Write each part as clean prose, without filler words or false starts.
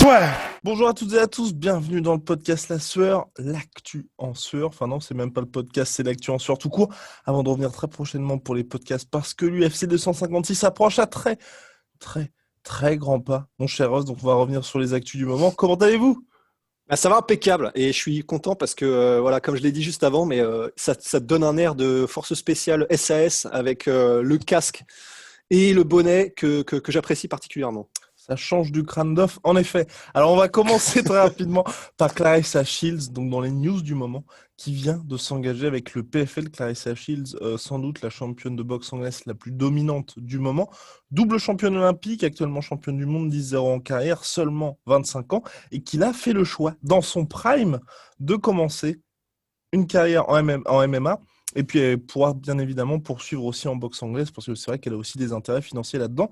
Ouais. Bonjour à toutes et à tous, bienvenue dans le podcast La Sueur, l'actu en sueur. Enfin non, c'est même pas le podcast, c'est l'actu en sueur tout court. Avant de revenir très prochainement pour les podcasts, parce que l'UFC 256 approche à très, très, très grands pas, mon cher Ross. Donc on va revenir sur les actus du moment. Comment allez-vous? Bah, ça va impeccable et je suis content parce que voilà, comme je l'ai dit juste avant, mais ça te donne un air de force spéciale SAS avec le casque et le bonnet que j'apprécie particulièrement. Ça change du crâne d'œuf, en effet. Alors, on va commencer très rapidement par Clarissa Shields, donc dans les news du moment, qui vient de s'engager avec le PFL. Clarissa Shields, sans doute la championne de boxe anglaise la plus dominante du moment. Double championne olympique, actuellement championne du monde, 10-0 en carrière, seulement 25 ans, et qui a fait le choix, dans son prime, de commencer une carrière en MMA. Et puis elle pourra bien évidemment poursuivre aussi en boxe anglaise parce que c'est vrai qu'elle a aussi des intérêts financiers là-dedans.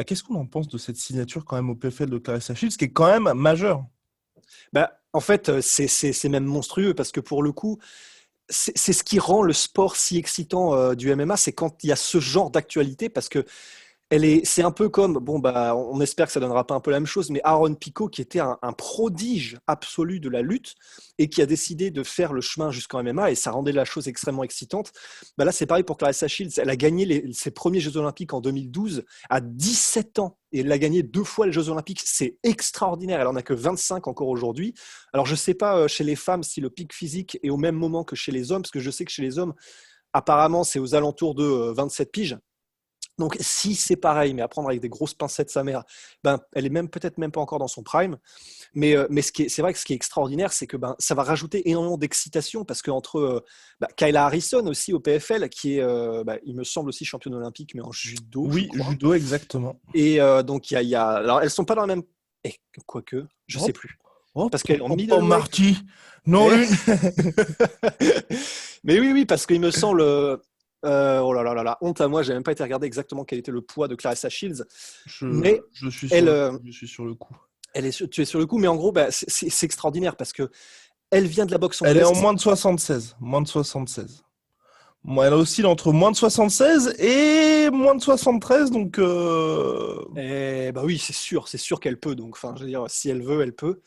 Qu'est-ce qu'on en pense de cette signature quand même au PFL de Clarissa Shields, qui est quand même majeure? Bah, en fait, c'est même monstrueux parce que pour le coup, c'est ce qui rend le sport si excitant du MMA, c'est quand il y a ce genre d'actualité parce que c'est un peu comme, bon, bah, on espère que ça donnera pas un peu la même chose, mais Aaron Pico, qui était un prodige absolu de la lutte et qui a décidé de faire le chemin jusqu'en MMA, et ça rendait la chose extrêmement excitante. Bah là, c'est pareil pour Clarissa Shields. Elle a gagné ses premiers Jeux Olympiques en 2012 à 17 ans. Et elle a gagné 2 fois les Jeux Olympiques. C'est extraordinaire. Elle en a que 25 encore aujourd'hui. Alors, je sais pas chez les femmes si le pic physique est au même moment que chez les hommes, parce que je sais que chez les hommes, apparemment, c'est aux alentours de 27 piges. Donc, si c'est pareil, mais à prendre avec des grosses pincettes sa mère, ben, elle est même peut-être même pas encore dans son prime. Mais c'est vrai que ce qui est extraordinaire, c'est que ben, ça va rajouter énormément d'excitation parce qu'entre Kayla Harrison aussi au PFL, qui est, il me semble aussi championne olympique, mais en judo, je Oui, crois. judo, exactement. Et donc, alors, elles sont pas dans la même. Quoique, je sais Hop, plus. hop, Parce qu'elle est en hop, hop, middleweight. Marty. Non, Eh une. Mais oui, oui, parce qu'il me semble. Oh là là là là, honte à moi, j'ai même pas été regarder exactement quel était le poids de Clarissa Shields. Mais Je suis sur elle, le coup. Je suis sur le coup. tu es sur le coup, mais en gros, bah, c'est extraordinaire parce que elle vient de la boxe Elle est anglaise. en moins de 76. Moins de 76. Moi, elle oscille entre moins de 76 et moins de 73, donc Et bah oui, c'est sûr qu'elle peut. Donc, enfin, je veux dire, si elle veut, elle peut.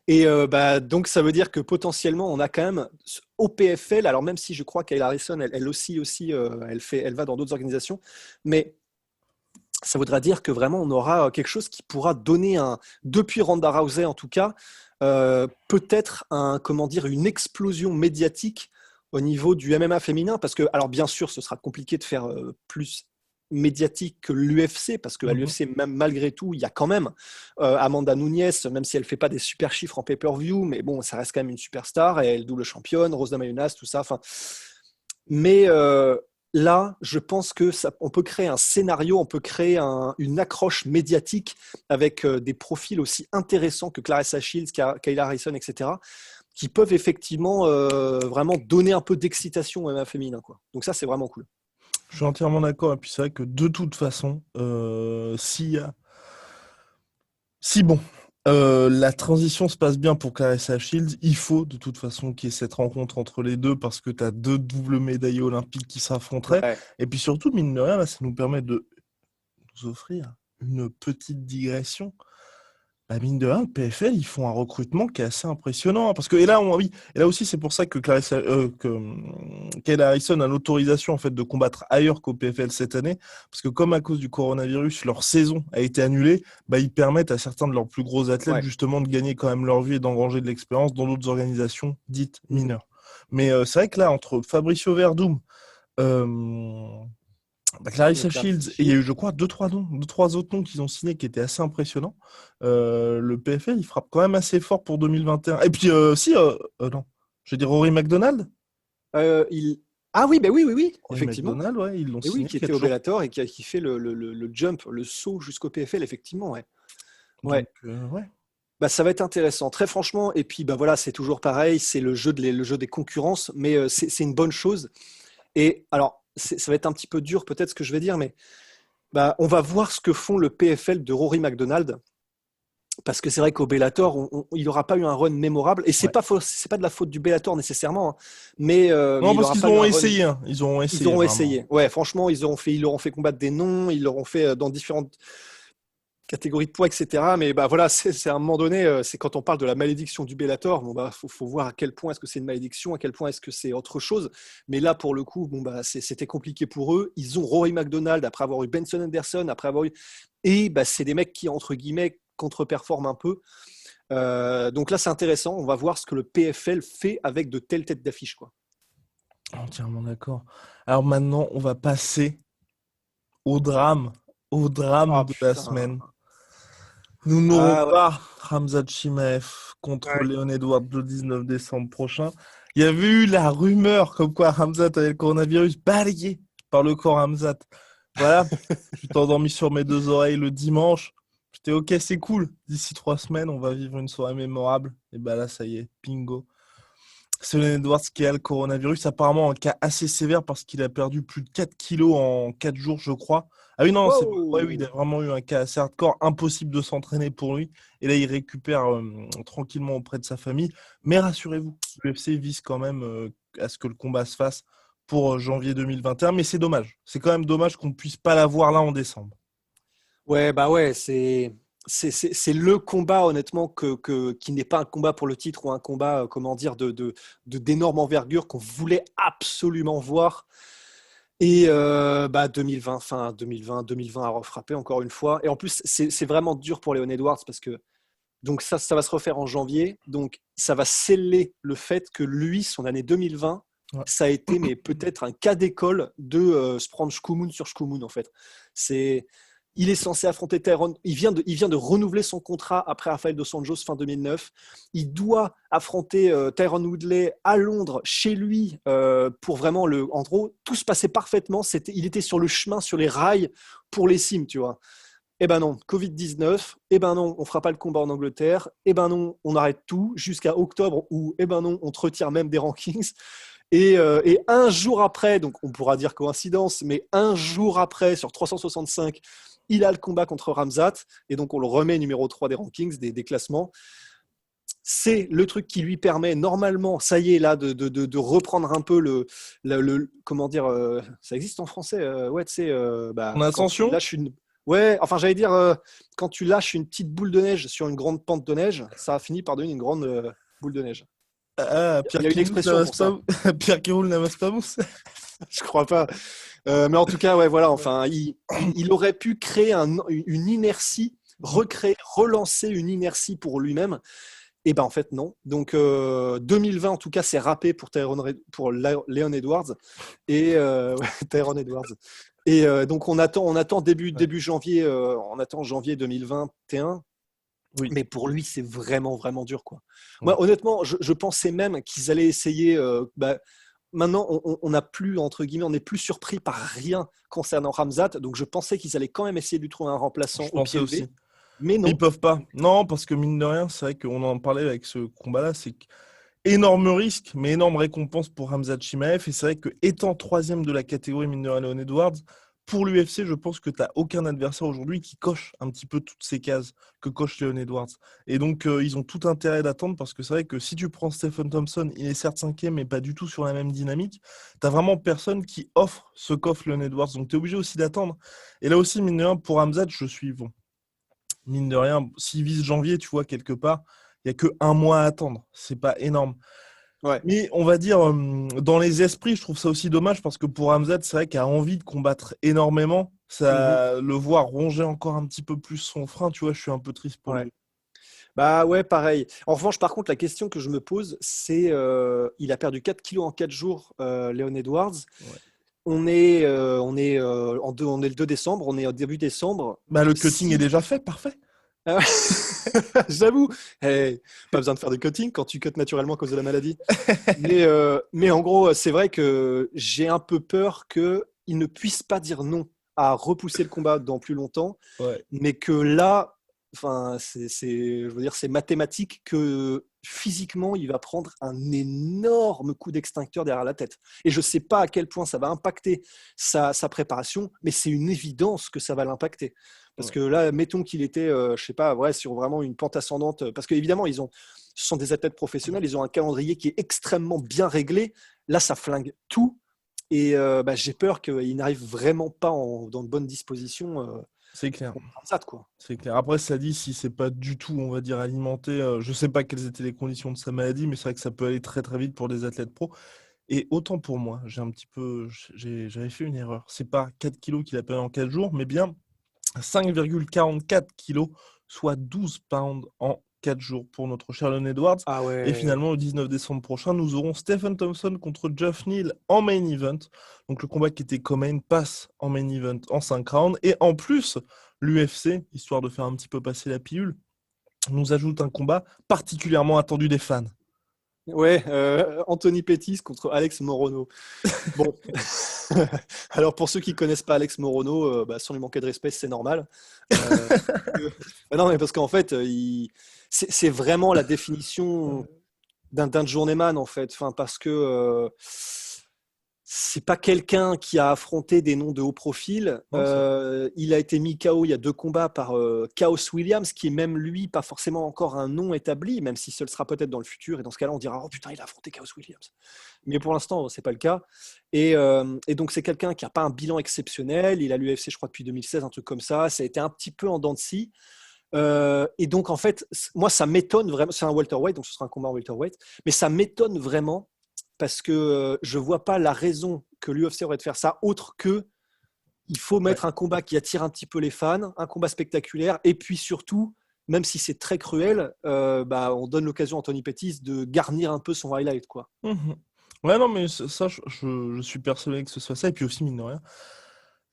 Et bah, donc, ça veut dire que potentiellement, on a quand même au PFL. Alors, même si je crois qu'Ayla Harrison, elle aussi, elle va dans d'autres organisations, mais ça voudra dire que vraiment on aura quelque chose qui pourra donner depuis Ronda Rousey en tout cas, peut-être comment dire, une explosion médiatique au niveau du MMA féminin, parce que, alors bien sûr, ce sera compliqué de faire plus médiatique que l'UFC, parce qu'à mhm. l'UFC, même malgré tout, il y a quand même Amanda Nunes, même si elle fait pas des super chiffres en pay-per-view, mais bon, ça reste quand même une superstar, et elle double championne, Rose Namajunas, tout ça, enfin, mais là, je pense que on peut créer un scénario, on peut créer une accroche médiatique avec des profils aussi intéressants que Clarissa Shields, Kayla Harrison, etc., qui peuvent effectivement vraiment donner un peu d'excitation au MMA féminin, quoi. Donc ça, c'est vraiment cool. Je suis entièrement d'accord. Et puis c'est vrai que de toute façon, si bon, la transition se passe bien pour Clarissa Shields, il faut de toute façon qu'il y ait cette rencontre entre les deux parce que tu as deux doubles médaillés olympiques qui s'affronteraient. Ouais. Et puis surtout, mine de rien, là, ça nous permet de nous offrir une petite digression. Mine de rien, le PFL, ils font un recrutement qui est assez impressionnant. Parce que, oui, et là aussi, c'est pour ça que Kayla Harrison a l'autorisation en fait, de combattre ailleurs qu'au PFL cette année. Parce que, comme à cause du coronavirus, leur saison a été annulée, ils permettent à certains de leurs plus gros athlètes, Ouais. justement, de gagner quand même leur vie et d'engranger de l'expérience dans d'autres organisations dites Mm. mineures. Mais c'est vrai que là, entre Fabricio Verdum, euh, Clarissa Clarissa Shields, et il y a Shields. eu, je crois, deux, trois autres noms qu'ils ont signés qui étaient assez impressionnants. Le PFL, il frappe quand même assez fort pour 2021. Et puis, non, je vais dire Rory McDonald. Il... Ah oui, bah oui, oui, oui, Rory effectivement. McDonald, ouais, ils l'ont Et oui, signé, qui qui a était au toujours. Bellator et qui fait le jump, le saut jusqu'au PFL, effectivement, ouais. Donc, Ouais. ouais. Bah, ça va être intéressant, très franchement. Et puis, bah voilà, c'est toujours pareil, c'est le jeu des concurrences, mais c'est une bonne chose. Et alors, ça va être un petit peu dur, peut-être, ce que je vais dire, mais bah, on va voir ce que font le PFL de Rory McDonald. Parce que c'est vrai qu'au Bellator, il n'aura pas eu un run mémorable. Et Ouais. c'est pas de la faute du Bellator nécessairement, hein, mais Non, il parce n'aura qu'ils pas eu ont un run. essayé, hein. Ils ont Ils essayé, auront vraiment. essayé. Ouais, franchement, ils leur ont fait combattre des noms, ils leur ont fait dans différentes catégorie de poids, etc. Mais bah voilà, c'est à un moment donné, c'est quand on parle de la malédiction du Bellator, bon bah faut voir à quel point est-ce que c'est une malédiction, à quel point est-ce que c'est autre chose. Mais là, pour le coup, bon bah c'était compliqué pour eux. Ils ont Rory McDonald après avoir eu Benson Anderson, après avoir eu et bah c'est des mecs qui entre guillemets contre-performent un peu. Donc là, c'est intéressant. On va voir ce que le PFL fait avec de telles têtes d'affiche, quoi. Entièrement d'accord. Alors maintenant, on va passer au drame, Ah de la putain. semaine. Nous n'aurons Ah ouais. pas Khamzat Chimaev contre Ouais. Leon Edwards le 19 décembre prochain. Il y avait eu la rumeur comme quoi Khamzat avait le coronavirus balayé par le corps Khamzat. Voilà, je t'ai endormi sur mes deux oreilles le dimanche. J'étais ok, c'est cool. D'ici 3 semaines, on va vivre une soirée mémorable. Et bah là, ça y est, bingo. C'est Leon Edwards qui a le coronavirus, apparemment un cas assez sévère parce qu'il a perdu plus de 4 kilos en 4 jours, je crois. Ah oui, non, ouais, oui, il a Wow. vraiment eu un cas assez hardcore, impossible de s'entraîner pour lui. Et là, il récupère tranquillement auprès de sa famille. Mais rassurez-vous, l'UFC vise quand même à ce que le combat se fasse pour janvier 2021. Mais c'est dommage. C'est quand même dommage qu'on ne puisse pas l'avoir là en décembre. Ouais, bah ouais, c'est le combat, honnêtement, qui n'est pas un combat pour le titre ou un combat, comment dire, d'énorme envergure qu'on voulait absolument voir. Et bah 2020, fin 2020 a refrappé encore une fois. Et en plus, c'est vraiment dur pour Leon Edwards parce que donc ça va se refaire en janvier. Donc ça va sceller le fait que lui, son année 2020, Ouais. ça a été mais peut-être un cas d'école de se prendre Shkumun sur Shkumun en fait. C'est il est censé affronter Tyrone. Il vient de renouveler son contrat après Rafael dos Anjos fin 2009. Il doit affronter Tyrone Woodley à Londres, chez lui, pour vraiment le. En gros, tout se passait parfaitement. Il était sur le chemin, sur les rails pour les cimes, tu vois. Eh ben non, Covid-19, eh ben non, on fera pas le combat en Angleterre, eh ben non, on arrête tout jusqu'à octobre où, eh ben non, on te retire même des rankings. Et un jour après, donc on pourra dire coïncidence, mais un jour après, sur 365, il a le combat contre Ramzat, et donc on le remet numéro 3 des rankings, des classements. C'est le truc qui lui permet normalement, ça y est, là, de reprendre un peu comment dire, ça existe en français, ouais, tu sais, En quand tu ascension, lâches une, ouais, enfin j'allais dire, quand tu lâches une petite boule de neige sur une grande pente de neige, ça a fini par devenir une grande boule de neige. Il Pierre y a une Kirous expression n'amasse pour ça. pas, Pierre Kirous n'amasse pas mousse. Je crois pas. Mais en tout cas, ouais, voilà. Enfin, il aurait pu créer une inertie, recréer, relancer une inertie pour lui-même. Et ben en fait non. Donc 2020 en tout cas c'est râpé pour Leon Edwards et ouais, Tyrone Edwards. Et donc on attend Ouais. début janvier, on attend janvier 2021. Oui. Mais pour lui c'est vraiment vraiment dur quoi. Ouais. Moi honnêtement je pensais même qu'ils allaient essayer. Maintenant on n'a plus entre guillemets on n'est plus surpris par rien concernant Ramzat. Donc je pensais qu'ils allaient quand même essayer de lui trouver un remplaçant Je au pensais pied aussi. levé. Mais Mais ils non. peuvent pas. Non, parce que mine de rien, c'est vrai qu'on en parlait avec ce combat-là, c'est énorme risque, mais énorme récompense pour Hamza Chimaev. Et c'est vrai que étant troisième de la catégorie mine de rien, Leon Edwards, pour l'UFC, je pense que tu n'as aucun adversaire aujourd'hui qui coche un petit peu toutes ces cases que coche Leon Edwards. Et donc, ils ont tout intérêt d'attendre parce que c'est vrai que si tu prends Stephen Thompson, il est certes cinquième, mais pas du tout sur la même dynamique. Tu vraiment personne qui offre ce qu'offre Leon Edwards. Donc, tu es obligé aussi d'attendre. Et là aussi, mine de rien, pour Hamza, je suis bon. Mine de rien, s'il vise janvier, tu vois, quelque part, il n'y a que un mois à attendre. C'est pas énorme. Ouais. Mais on va dire, dans les esprits, je trouve ça aussi dommage parce que pour Hamzat, c'est vrai qu'il a envie de combattre énormément. Mhm. Ça, le voir ronger encore un petit peu plus son frein, tu vois, je suis un peu triste pour Ouais. lui. Bah ouais, pareil. En revanche, par contre, la question que je me pose, c'est il a perdu 4 kilos en 4 jours, Léon Edwards. Ouais. On est le 2 décembre, on est au début décembre. Bah, le cutting est Si, déjà fait, parfait. Ah ouais. J'avoue, hey, pas besoin de faire de cutting quand tu cut naturellement à cause de la maladie. Mais en gros, c'est vrai que j'ai un peu peur qu'il ne puisse pas dire non à repousser le combat dans plus longtemps, Ouais. mais que là, enfin, je veux dire, c'est mathématique que physiquement, il va prendre un énorme coup d'extincteur derrière la tête. Et je ne sais pas à quel point ça va impacter sa préparation, mais c'est une évidence que ça va l'impacter. Parce Ouais. que là, mettons qu'il était, je sais pas, ouais, sur vraiment une pente ascendante, parce qu'évidemment, ce sont des athlètes professionnels, ils ont un calendrier qui est extrêmement bien réglé. Là, ça flingue tout. Et j'ai peur qu'il n'arrive vraiment pas dans de bonnes dispositions. C'est clair. contre Khamzat, quoi. C'est clair. Après, ça dit, si c'est pas du tout, on va dire, alimenté, je sais pas quelles étaient les conditions de sa maladie, mais c'est vrai que ça peut aller très très vite pour des athlètes pro. Et autant pour moi, j'avais fait une erreur. C'est pas 4 kilos qu'il a perdu en 4 jours, mais bien 5,44 kilos, soit 12 pounds en 4 jours pour notre cher Leon Edwards. Ah Et ouais. finalement, le 19 décembre prochain, nous aurons Stephen Thompson contre Geoff Neal en main event. Donc le combat qui était co-main passe en main event en 5 rounds. Et en plus, l'UFC, histoire de faire un petit peu passer la pilule, nous ajoute un combat particulièrement attendu des fans. Ouais, Anthony Pettis contre Alex Morono. Bon, alors pour ceux qui connaissent pas Alex Morono, sans lui manquer de respect, c'est normal. Non, mais parce qu'en fait, c'est vraiment la définition d'un journeyman en fait. Enfin, parce que c'est pas quelqu'un qui a affronté des noms de haut profil. Il a été mis KO il y a 2 combats par Chaos Williams, qui est même lui pas forcément encore un nom établi, même si ce le sera peut-être dans le futur. Et dans ce cas-là, on dira oh putain, il a affronté Chaos Williams. Mais pour l'instant, c'est pas le cas. Et donc c'est quelqu'un qui a pas un bilan exceptionnel. Il a l'UFC, je crois, depuis 2016, un truc comme ça. Ça a été un petit peu en dents de scie. Et donc en fait, moi, ça m'étonne vraiment. C'est un welterweight, donc ce sera un combat en welterweight. Mais ça m'étonne vraiment parce que je vois pas la raison que l'UFC aurait de faire ça autre que il faut mettre un combat qui attire un petit peu les fans, un combat spectaculaire, et puis surtout, même si c'est très cruel, on donne l'occasion à Anthony Pettis de garnir un peu son highlight, quoi. Ouais, non, mais ça, je suis persuadé que ce soit ça. Et puis aussi, mine de rien,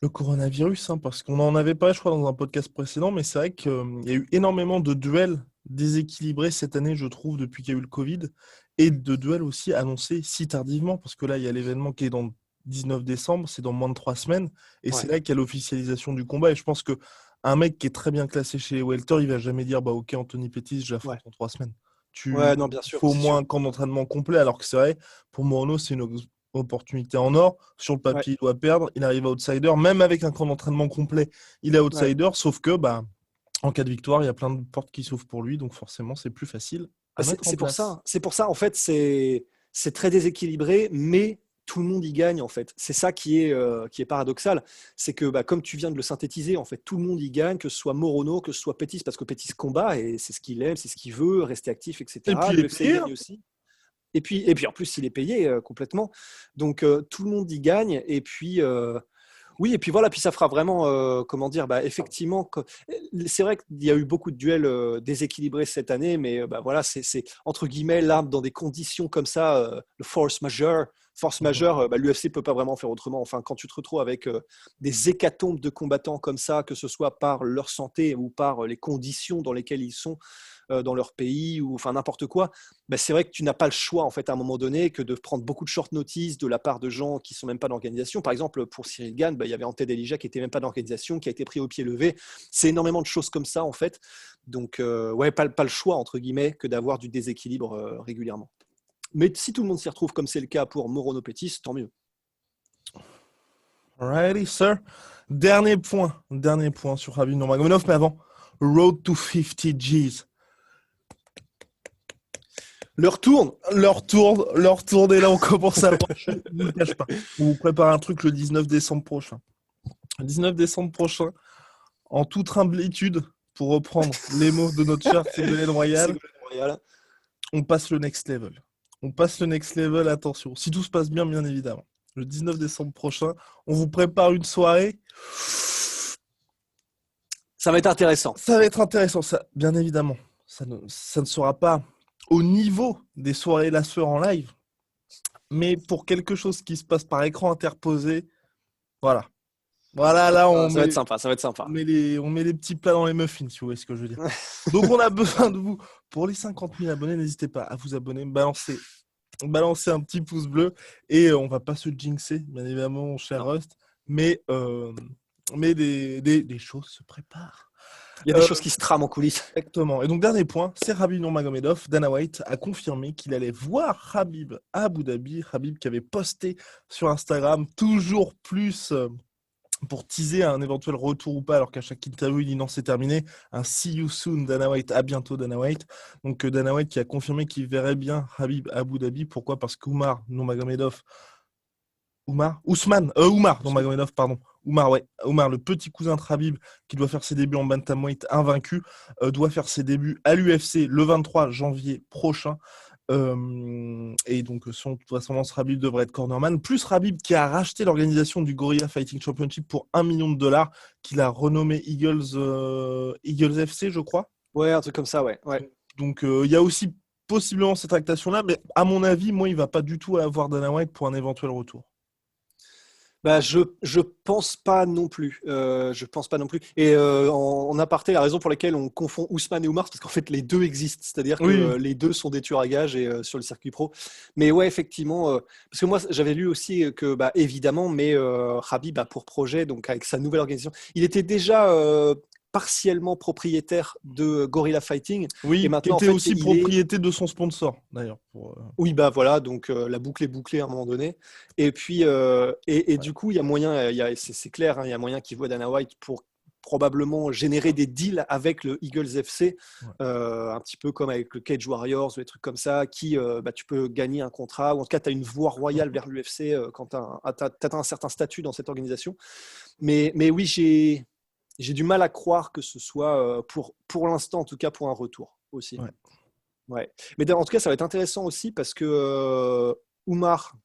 le coronavirus, hein, parce qu'on en avait parlé, je crois, dans un podcast précédent, mais c'est vrai qu'il y a eu énormément de duels déséquilibrés cette année, je trouve, depuis qu'il y a eu le Covid, et de duels aussi annoncés si tardivement, parce que là, il y a l'événement qui est dans le 19 décembre, c'est dans moins de 3 semaines, et c'est là qu'il y a l'officialisation du combat, et je pense que un mec qui est très bien classé chez les welter, il va jamais dire, bah ok, Anthony Pettis, je l'affronte en 3 semaines. Non, bien sûr, Faut au c'est moins sûr. un camp d'entraînement complet, alors que c'est vrai, pour Morono, c'est une opportunité en or. Sur le papier, il doit perdre. Il arrive outsider. Même avec un camp d'entraînement complet, il est outsider. Sauf que, en cas de victoire, il y a plein de portes qui s'ouvrent pour lui. Donc forcément, c'est plus facile à mettre en C'est pour place. ça. C'est pour ça, en fait, c'est très déséquilibré, mais tout le monde y gagne, en fait. C'est ça qui est paradoxal. C'est que, comme tu viens de le synthétiser, en fait, tout le monde y gagne, que ce soit Morono, que ce soit Pettis, parce que Pettis combat et c'est ce qu'il aime, c'est ce qu'il veut, rester actif, etc. Et puis, l'UFC gagne aussi. Et puis en plus, il est payé complètement. Donc, tout le monde y gagne. Et puis, oui, et puis voilà, puis ça fera vraiment, comment dire, effectivement, c'est vrai qu'il y a eu beaucoup de duels déséquilibrés cette année, mais voilà, c'est entre guillemets, là, dans des conditions comme ça, le force majeure, l'UFC peut pas vraiment faire autrement. Enfin, quand tu te retrouves avec des hécatombes de combattants comme ça, que ce soit par leur santé ou par les conditions dans lesquelles ils sont, dans leur pays ou enfin n'importe quoi, c'est vrai que tu n'as pas le choix en fait à un moment donné que de prendre beaucoup de short notice de la part de gens qui sont même pas d'organisation. Par exemple, pour Cyril Gane, il y avait Ante Delija qui était même pas d'organisation, qui a été pris au pied levé. C'est énormément de choses comme ça en fait. Donc pas le choix entre guillemets que d'avoir du déséquilibre régulièrement. Mais si tout le monde s'y retrouve comme c'est le cas pour Morono Pettis, tant mieux. Alrighty, sir. Dernier point sur Khabib Nurmagomedov, mais avant, Road to 50 G's. Leur tourne, et là on commence à marcher, je ne vous le cache pas. On vous prépare un truc le 19 décembre prochain. Le 19 décembre prochain, en toute humblitude, pour reprendre les mots de notre cher Ségolène Royal, on passe le next level. Attention. Si tout se passe bien, bien évidemment. Le 19 décembre prochain, on vous prépare une soirée. Ça va être intéressant. Ça, bien évidemment. Ça ne sera pas au niveau des soirées La Sueur en live, mais pour quelque chose qui se passe par écran interposé, voilà. Voilà, là, ça va être sympa. On met les petits plats dans les muffins, si vous voyez ce que je veux dire. Donc, on a besoin de vous. Pour les 50 000 abonnés, n'hésitez pas à vous abonner, balancer un petit pouce bleu, et on va pas se jinxer, bien évidemment, mon cher Rust, mais des choses se préparent. Il y a des choses qui se trament en coulisses. Exactement. Et donc, dernier point, c'est Khabib Nurmagomedov. Dana White a confirmé qu'il allait voir Khabib à Abu Dhabi. Khabib qui avait posté sur Instagram toujours plus pour teaser un éventuel retour ou pas, alors qu'à chaque interview, il dit non, c'est terminé. Un see you soon, Dana White. À bientôt, Dana White. Donc, Dana White qui a confirmé qu'il verrait bien Khabib à Abu Dhabi. Pourquoi ? Parce qu'Ousmane Nurmagomedov, pardon. Oumar, ouais. Oumar, le petit cousin de Khabib, qui doit faire ses débuts en bantamweight invaincu, doit faire ses débuts à l'UFC le 23 janvier prochain. Et donc, son toute vraisemblance, Khabib devrait être cornerman. Plus Khabib qui a racheté l'organisation du Gorilla Fighting Championship pour $1 million, qu'il a renommé Eagles FC, je crois. Ouais, un truc comme ça, ouais. Donc, il y a aussi possiblement cette tractation-là, mais à mon avis, moi, il va pas du tout avoir Dana White pour un éventuel retour. Bah, je pense pas non plus. Je pense pas non plus. Et en aparté, la raison pour laquelle on confond Ousmane et Oumar, c'est parce qu'en fait les deux existent, c'est-à-dire que Oui. les deux sont des tueurs à gages et sur le circuit pro. Mais ouais, effectivement, parce que moi j'avais lu aussi que bah évidemment, mais Khabib a pour projet, donc avec sa nouvelle organisation, il était déjà partiellement propriétaire de Gorilla Fighting. Oui, Et qui maintenant, en était fait, aussi il est. propriété de son sponsor, d'ailleurs. Oui, bah voilà, donc la boucle est bouclée à un moment donné. Et puis, Ouais. du coup, il y a moyen, c'est clair, hein, il y a moyen qu'il voit Dana White pour probablement générer des deals avec le Eagles FC, Ouais. un petit peu comme avec le Cage Warriors ou des trucs comme ça, qui bah, tu peux gagner un contrat, ou en tout cas, tu as une voie royale vers l'UFC quand tu as un certain statut dans cette organisation. Mais oui, j'ai du mal à croire que ce soit, pour l'instant, en tout cas, pour un retour aussi. Ouais. Ouais. Mais en tout cas, ça va être intéressant aussi parce que Oumar,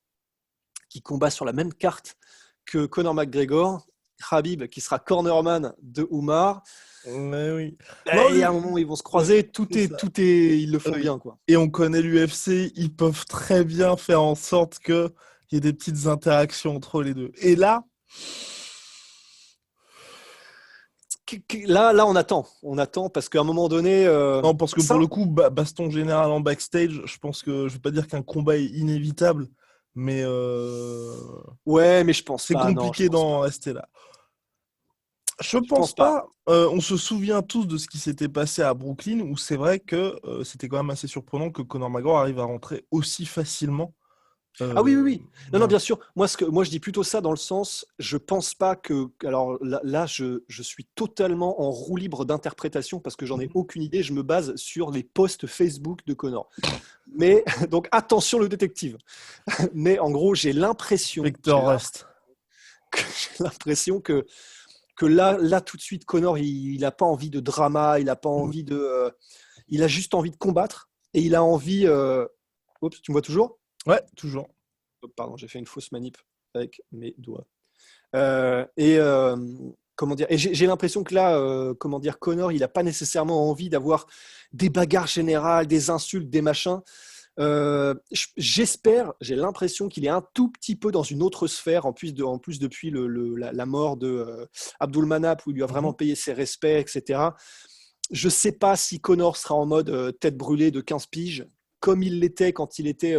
qui combat sur la même carte que Conor McGregor, Khabib, qui sera cornerman de Oumar, Mais oui. il y a un moment où ils vont se croiser, c'est ça. ils le font Oui. bien, quoi. Et on connaît l'UFC, ils peuvent très bien faire en sorte qu'il y ait des petites interactions entre les deux. Et là, Là, on attend parce qu'à un moment donné, non, parce que ça, pour le coup, baston général en backstage, je pense que je vais pas dire qu'un combat est inévitable, mais ouais, mais je pense c'est pas, non, je compliqué pense d'en pas, rester là. Je je pense pense pas. pas. On se souvient tous de ce qui s'était passé à Brooklyn, où c'est vrai que c'était quand même assez surprenant que Conor McGregor arrive à rentrer aussi facilement. Ah oui, oui, oui. Non, non, Voilà. bien sûr. Moi, je dis plutôt ça dans le sens, je pense pas que. Alors là, je suis totalement en roue libre d'interprétation parce que j'en ai Mhm. aucune idée. Je me base sur les posts Facebook de Connor. Mais donc attention le détective. Mais en gros, Victor Rust. j'ai l'impression que là tout de suite, Connor, il a pas envie de drama, il a pas envie de, il a juste envie de combattre et il a envie. Oups, tu me vois toujours? Ouais, toujours. Oh, pardon, j'ai fait une fausse manip avec mes doigts. Et comment dire? Et j'ai l'impression que là, comment dire, Connor, il n'a pas nécessairement envie d'avoir des bagarres générales, des insultes, des machins. J'espère, j'ai l'impression qu'il est un tout petit peu dans une autre sphère, en plus depuis la mort de Abdul Manap, où il lui a vraiment Mhm. payé ses respects, etc. Je ne sais pas si Connor sera en mode tête brûlée de 15 piges, comme il l'était quand il était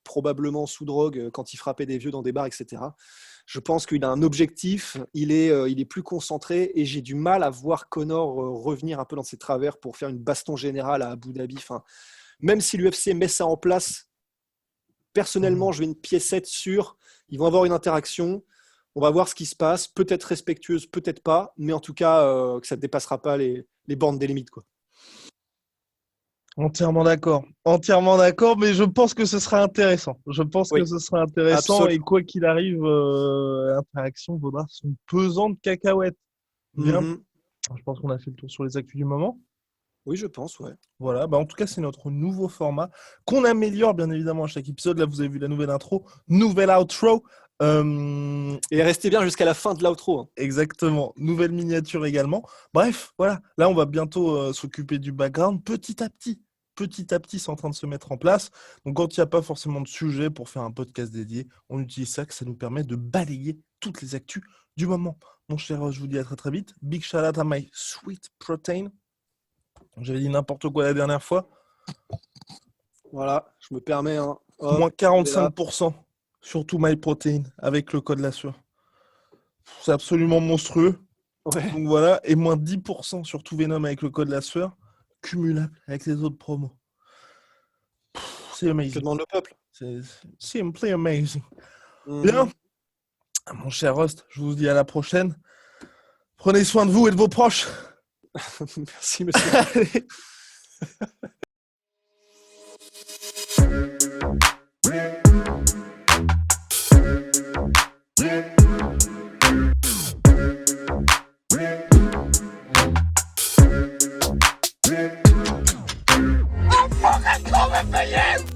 probablement sous drogue, quand il frappait des vieux dans des bars, etc. Je pense qu'il a un objectif, il est plus concentré et j'ai du mal à voir Connor revenir un peu dans ses travers pour faire une baston générale à Abu Dhabi. Enfin, même si l'UFC met ça en place, personnellement, Mhm. je vais une piécette sur, ils vont avoir une interaction, on va voir ce qui se passe, peut-être respectueuse, peut-être pas, mais en tout cas, que ça ne dépassera pas les bornes des limites, quoi. Entièrement d'accord. Entièrement d'accord, mais je pense que ce sera intéressant. Je pense que Oui, ce sera intéressant et absolument. quoi qu'il arrive, l'interaction vaudra son pesant de cacahuètes. Bien, Mhm. je pense qu'on a fait le tour sur les actus du moment. Oui, je pense, ouais. Voilà, en tout cas, c'est notre nouveau format qu'on améliore bien évidemment à chaque épisode. Là, vous avez vu la nouvelle intro, nouvelle outro. Euh, Et restez bien jusqu'à la fin de l'outro, hein. Exactement, nouvelle miniature également. Bref, voilà, là on va bientôt s'occuper du background petit à petit, c'est en train de se mettre en place. Donc quand il n'y a pas forcément de sujet pour faire un podcast dédié, on utilise ça, que ça nous permet de balayer toutes les actus du moment. Mon cher, je vous dis à très très vite. Big shout out à my sweet protein. J'avais dit n'importe quoi la dernière fois. Voilà, je me permets, hein. Moins Hop, je vais là. 45% sur tout my protein avec le code la sueur. C'est absolument monstrueux. Ouais, Donc voilà, et moins 10% sur tout Venom avec le code la sueur, cumulable avec les autres promos. C'est que amazing. demande le peuple? C'est simply amazing. Bien, Mhm. mon cher Rust, je vous dis à la prochaine. Prenez soin de vous et de vos proches. Merci, monsieur. Allez. On va payer.